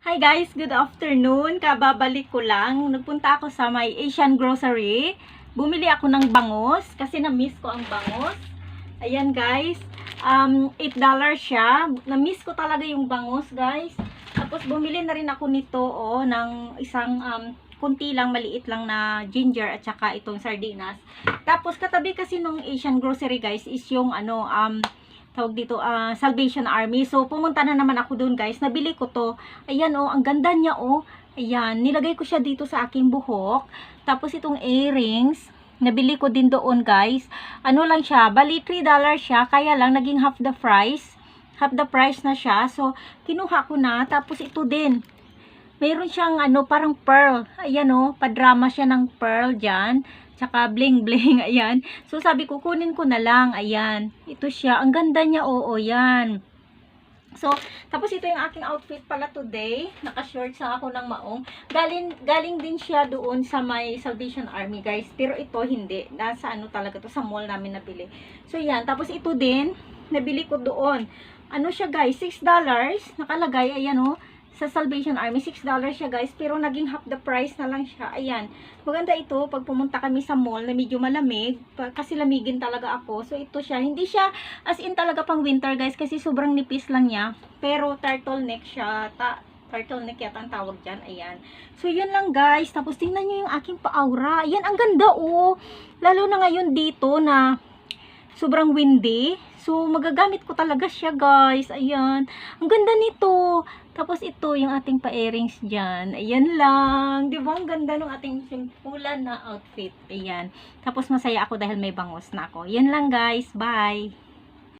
Hi guys, good afternoon. Kababalik ko lang. Nagpunta ako sa may Asian Grocery. Bumili ako ng bangus kasi na-miss ko ang bangus. Ayan guys, $8 siya. Na-miss ko talaga yung bangus guys. Tapos bumili na rin ako nito ng isang kunti lang, maliit lang na ginger at saka itong sardinas. Tapos katabi kasi nung Asian Grocery guys is yung tawag dito, Salvation Army. So, pumunta na naman ako doon guys. Nabili ko to. Ayan ang ganda niya Ayan, nilagay ko siya dito sa aking buhok. Tapos itong earrings, nabili ko din doon guys. Ano lang siya, bali $3 siya. Kaya lang, naging half the price. Half the price na siya. So, kinuha ko na. Tapos ito din. Mayroon siyang parang pearl. Ayan padrama siya ng pearl dyan. Tsaka bling bling, ayan. So sabi ko, kunin ko na lang, ayan. Ito siya, ang ganda niya, yan. So, tapos ito yung aking outfit pala today. Naka-shorts ako ng maong. Galing din siya doon sa may Salvation Army, guys. Pero ito, hindi. Nasa talaga to, sa mall namin nabili. So, yan. Tapos ito din, nabili ko doon. Ano siya, guys? $6. Nakalagay, ayan sa Salvation Army, $6 siya guys, pero naging half the price na lang siya. Ayan, maganda ito pag pumunta kami sa mall na medyo malamig, kasi lamigin talaga ako. So ito siya, hindi siya as in talaga pang winter guys, kasi sobrang nipis lang niya, pero turtleneck siya, turtleneck yata ang tawag dyan. Ayan, so yun lang guys. Tapos tingnan nyo yung aking pa-aura. Ayan, ang ganda lalo na ngayon dito na sobrang windy. So, magagamit ko talaga siya, guys. Ayan. Ang ganda nito. Tapos, ito, yung ating pa-earrings dyan. Ayan lang. Diba? Ang ganda ng ating simpulan na outfit. Ayan. Tapos, masaya ako dahil may bangus na ako. Yan lang, guys. Bye!